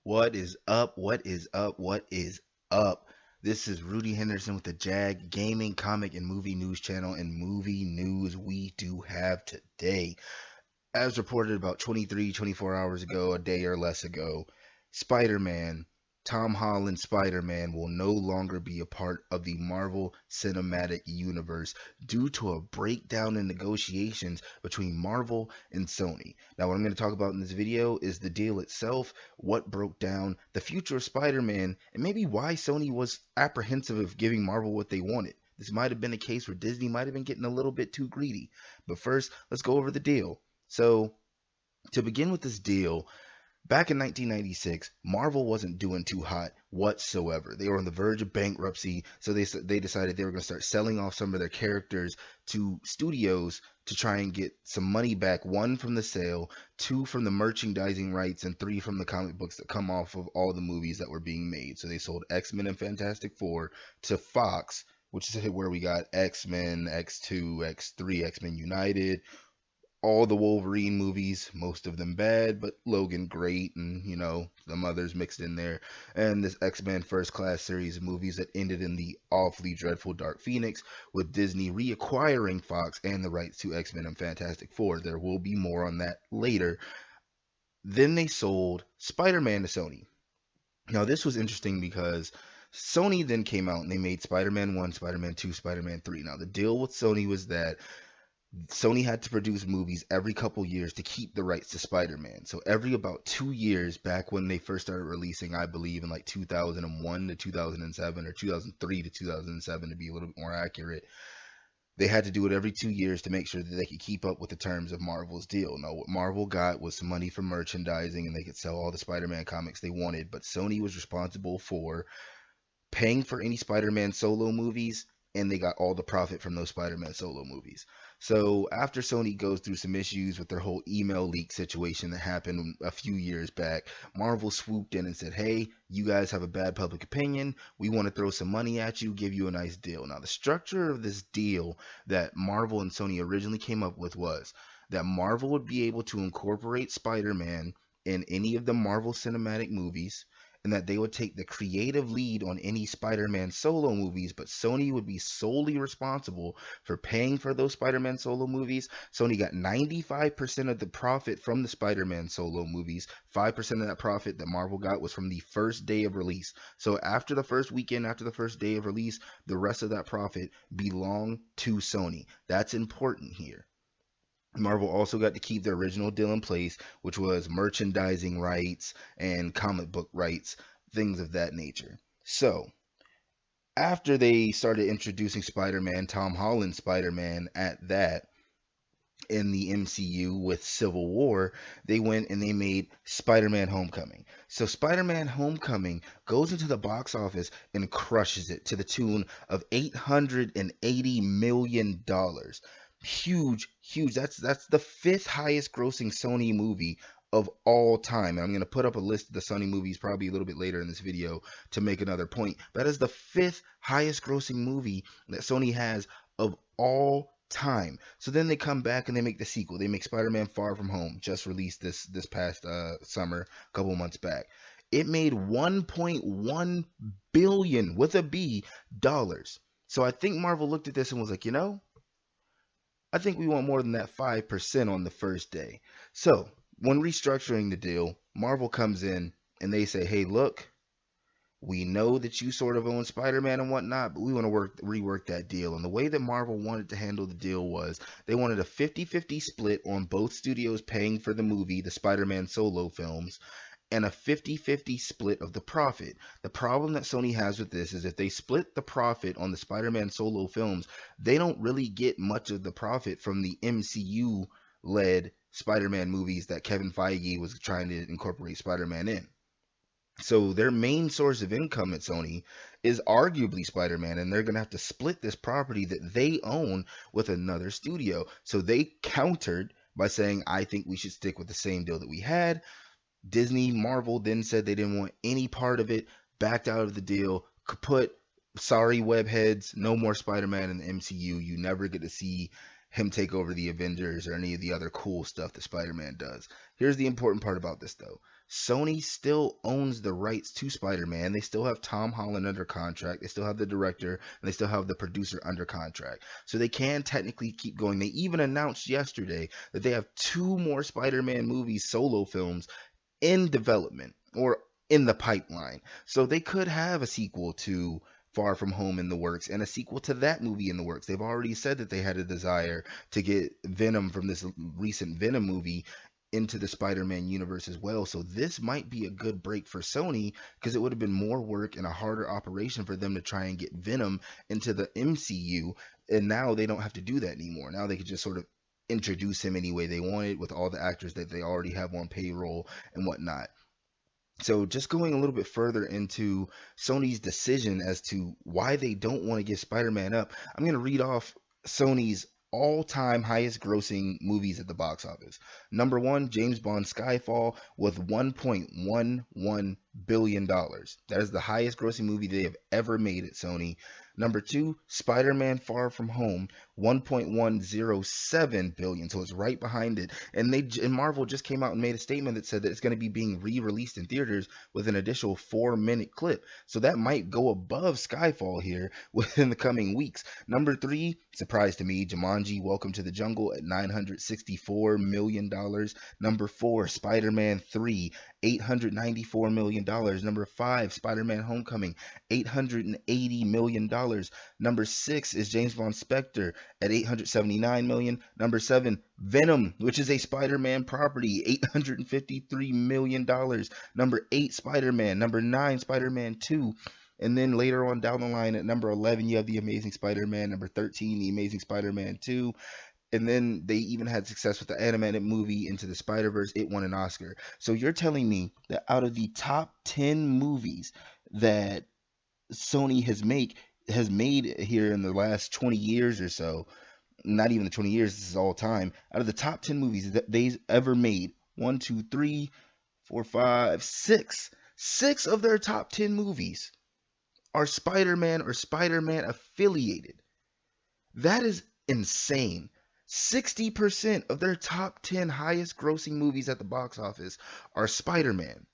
What is up? What is up? What is up? This is Rudy Henderson with the JAG Gaming, Comic, and Movie News channel. And movie news we do have today. As reported about 23, 24 hours ago, a day or less ago, Spider-Man, Tom Holland's Spider-Man will no longer be a part of the Marvel Cinematic Universe due to a breakdown in negotiations between Marvel and Sony. Now, what I'm going to talk about in this video is the deal itself, what broke down, the future of Spider-Man, and maybe why Sony was apprehensive of giving Marvel what they wanted. This might have been a case where Disney might have been getting a little bit too greedy. But first, let's go over the deal. So, to begin with this deal, back in 1996, Marvel wasn't doing too hot whatsoever. They were on the verge of bankruptcy, so they decided they were going to start selling off some of their characters to studios to try and get some money back. One from the sale, two from the merchandising rights, and three from the comic books that come off of all the movies that were being made. So they sold X-Men and Fantastic Four to Fox, which is where we got X-Men, X2, X3, X-Men United, all the Wolverine movies, most of them bad, but Logan great, and some others mixed in there. And this X-Men First Class series of movies that ended in the awfully dreadful Dark Phoenix, with Disney reacquiring Fox and the rights to X-Men and Fantastic Four. There will be more on that later. Then they sold Spider-Man to Sony. Now this was interesting because Sony then came out and they made Spider-Man 1, Spider-Man 2, Spider-Man 3. Now the deal with Sony was that Sony had to produce movies every couple years to keep the rights to Spider-Man. So every about 2 years, back when they first started releasing, I believe in like 2001 to 2007 or 2003 to 2007 to be a little bit more accurate, they had to do it every 2 years to make sure that they could keep up with the terms of Marvel's deal. Now, what Marvel got was some money from merchandising and they could sell all the Spider-Man comics they wanted, but Sony was responsible for paying for any Spider-Man solo movies, and they got all the profit from those Spider-Man solo movies. So after Sony goes through some issues with their whole email leak situation that happened a few years back, Marvel swooped in and said, hey, you guys have a bad public opinion. We want to throw some money at you, give you a nice deal. Now, the structure of this deal that Marvel and Sony originally came up with was that Marvel would be able to incorporate Spider-Man in any of the Marvel cinematic movies, and that they would take the creative lead on any Spider-Man solo movies, but Sony would be solely responsible for paying for those Spider-Man solo movies. Sony got 95% of the profit from the Spider-Man solo movies. 5% of that profit that Marvel got was from the first day of release. So after the first weekend, after the first day of release, the rest of that profit belonged to Sony. That's important here. Marvel also got to keep their original deal in place, which was merchandising rights and comic book rights, things of that nature. So, after they started introducing Spider-Man, Tom Holland's Spider-Man at that, in the MCU with Civil War, they went and they made Spider-Man Homecoming. So Spider-Man Homecoming goes into the box office and crushes it to the tune of $880 million. Huge, huge. That's the fifth highest grossing Sony movie of all time. And I'm going to put up a list of the Sony movies probably a little bit later in this video to make another point. That is the fifth highest grossing movie that Sony has of all time. So then they come back and they make the sequel. They make Spider-Man Far From Home, just released this past summer, a couple months back. It made 1.1 billion with a B dollars. So I think Marvel looked at this and was like, I think we want more than that 5% on the first day. So when restructuring the deal, Marvel comes in and they say, hey, look, we know that you sort of own Spider-Man and whatnot, but we want to rework that deal. And the way that Marvel wanted to handle the deal was they wanted a 50-50 split on both studios paying for the movie, the Spider-Man solo films, and a 50-50 split of the profit. The problem that Sony has with this is if they split the profit on the Spider-Man solo films, they don't really get much of the profit from the MCU-led Spider-Man movies that Kevin Feige was trying to incorporate Spider-Man in. So their main source of income at Sony is arguably Spider-Man, and they're going to have to split this property that they own with another studio. So they countered by saying, I think we should stick with the same deal that we had. Disney, Marvel then said they didn't want any part of it, backed out of the deal, kaput, sorry webheads, no more Spider-Man in the MCU. You never get to see him take over the Avengers or any of the other cool stuff that Spider-Man does. Here's the important part about this though. Sony still owns the rights to Spider-Man. They still have Tom Holland under contract. They still have the director, and they still have the producer under contract. So they can technically keep going. They even announced yesterday that they have two more Spider-Man movies, solo films, in development or in the pipeline. So they could have a sequel to Far From Home in the works and a sequel to that movie in the works. They've already said that they had a desire to get Venom from this recent Venom movie into the Spider-Man universe as well. So this might be a good break for Sony because it would have been more work and a harder operation for them to try and get Venom into the MCU. And now they don't have to do that anymore. Now they could just sort of introduce him any way they wanted with all the actors that they already have on payroll and whatnot. So just going a little bit further into Sony's decision as to why they don't want to give Spider-Man up, I'm going to read off Sony's all-time highest grossing movies at the box office. Number one, James Bond Skyfall with $1.11 billion. That is the highest grossing movie they have ever made at Sony. Number two, Spider-Man Far From Home, 1.107 billion. So it's right behind it. And Marvel just came out and made a statement that said that it's going to be being re-released in theaters with an additional 4-minute clip. So that might go above Skyfall here within the coming weeks. Number three, surprise to me, Jumanji: Welcome to the Jungle at $964 million. Number four, Spider-Man 3, $894 million. Number five, Spider-Man Homecoming, $880 million. Number six is James Bond Spectre at $879 million. Number seven, Venom, which is a Spider-Man property, $853 million. Number eight, Spider-Man. Number nine, Spider-Man 2. And then later on down the line at number 11, you have The Amazing Spider-Man. Number 13, The Amazing Spider-Man 2. And then they even had success with the animated movie Into the Spider-Verse. It won an Oscar. So you're telling me that out of the top 10 movies that Sony has made here in the last 20 years or so, not even the 20 years, this is all time, out of the top 10 movies that they've ever made, one, two, three, four, five, six of their top 10 movies are Spider-Man or Spider-Man affiliated. That is insane. 60% of their top 10 highest grossing movies at the box office are Spider-Man.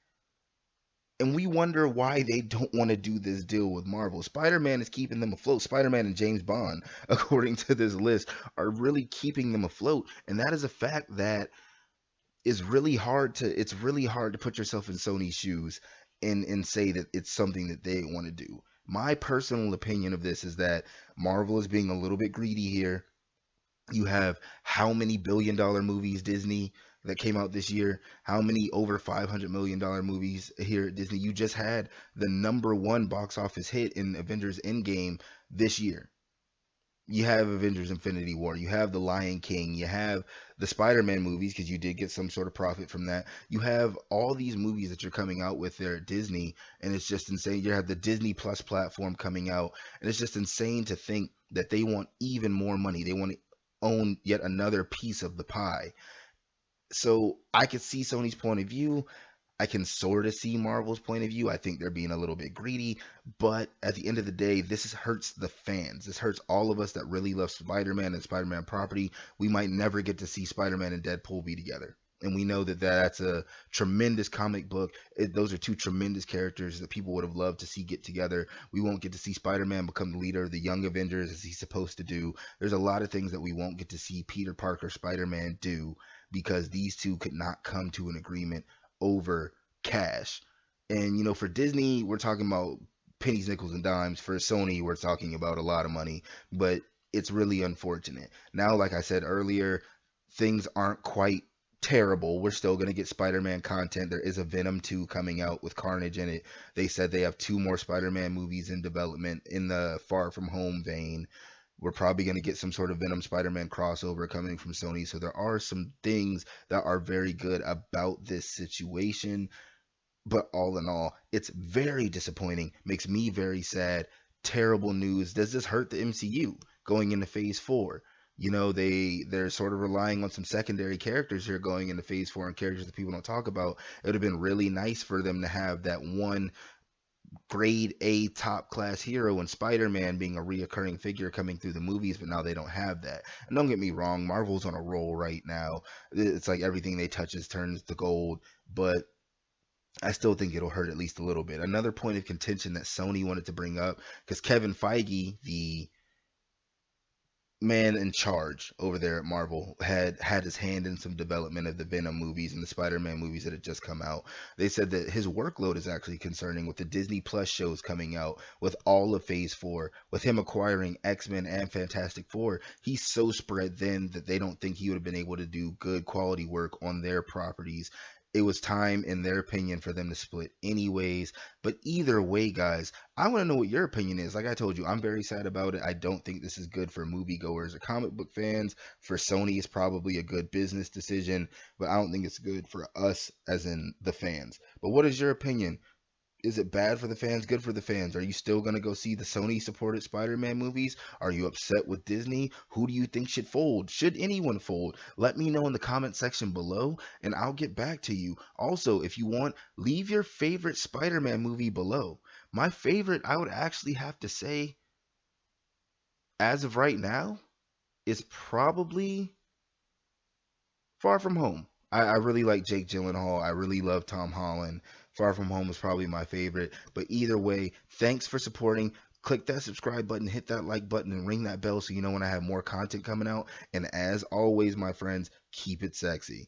And we wonder why they don't want to do this deal with Marvel. Spider-Man is keeping them afloat. Spider-Man and James Bond, according to this list, are really keeping them afloat. And that is a fact that it's really hard to put yourself in Sony's shoes and say that it's something that they want to do. My personal opinion of this is that Marvel is being a little bit greedy here. You have how many billion-dollar movies Disney that came out this year? How many over $500 million movies here at Disney? You just had the number one box office hit in Avengers Endgame this year. You have Avengers Infinity War, you have The Lion King, you have the Spider-Man movies because you did get some sort of profit from that. You have all these movies that you're coming out with there at Disney, and it's just insane. You have the Disney Plus platform coming out, and it's just insane to think that they want even more money. They want to own yet another piece of the pie. So I could see Sony's point of view. I can sort of see Marvel's point of view. I think they're being a little bit greedy, but at the end of the day, hurts the fans. This hurts all of us that really love Spider-Man and Spider-Man property. We might never get to see Spider-Man and Deadpool be together. And we know that that's a tremendous comic book. Those are two tremendous characters that people would have loved to see get together. We won't get to see Spider-Man become the leader of the Young Avengers as he's supposed to do. There's a lot of things that we won't get to see Peter Parker, Spider-Man do because these two could not come to an agreement over cash. And for Disney, we're talking about pennies, nickels, and dimes. For Sony, we're talking about a lot of money, but it's really unfortunate. Now, like I said earlier, things aren't quite terrible. We're still going to get Spider-Man content. There is a Venom 2 coming out with Carnage in it. They said they have two more Spider-Man movies in development in the Far From Home vein. We're probably going to get some sort of Venom Spider-Man crossover coming from Sony. So there are some things that are very good about this situation. But all in all, it's very disappointing. Makes me very sad. Terrible news. Does this hurt the MCU going into Phase 4? They're sort of relying on some secondary characters here going into Phase 4 and characters that people don't talk about. It would have been really nice for them to have that one grade A top class hero and Spider-Man being a reoccurring figure coming through the movies, but now they don't have that. And don't get me wrong, Marvel's on a roll right now. It's like everything they touches turns to gold, but I still think it'll hurt at least a little bit. Another point of contention that Sony wanted to bring up, because Kevin Feige, the man in charge over there at Marvel, had his hand in some development of the Venom movies and the Spider-Man movies that had just come out. They said that his workload is actually concerning with the Disney Plus shows coming out, with all of Phase 4, with him acquiring X-Men and Fantastic Four. He's so spread thin that they don't think he would have been able to do good quality work on their properties. It was time, in their opinion, for them to split anyways. But either way, guys, I want to know what your opinion is. Like I told you, I'm very sad about it. I don't think this is good for moviegoers or comic book fans. For Sony, it's probably a good business decision, but I don't think it's good for us, as in the fans. But what is your opinion? Is it bad for the fans? Good for the fans? Are you still going to go see the Sony supported Spider-Man movies? Are you upset with Disney? Who do you think should fold? Should anyone fold? Let me know in the comment section below and I'll get back to you. Also, if you want, leave your favorite Spider-Man movie below. My favorite, I would actually have to say, as of right now, is probably Far From Home. I really like Jake Gyllenhaal. I really love Tom Holland. Far From Home is probably my favorite. But either way, thanks for supporting. Click that subscribe button, hit that like button, and ring that bell so you know when I have more content coming out. And as always, my friends, keep it sexy.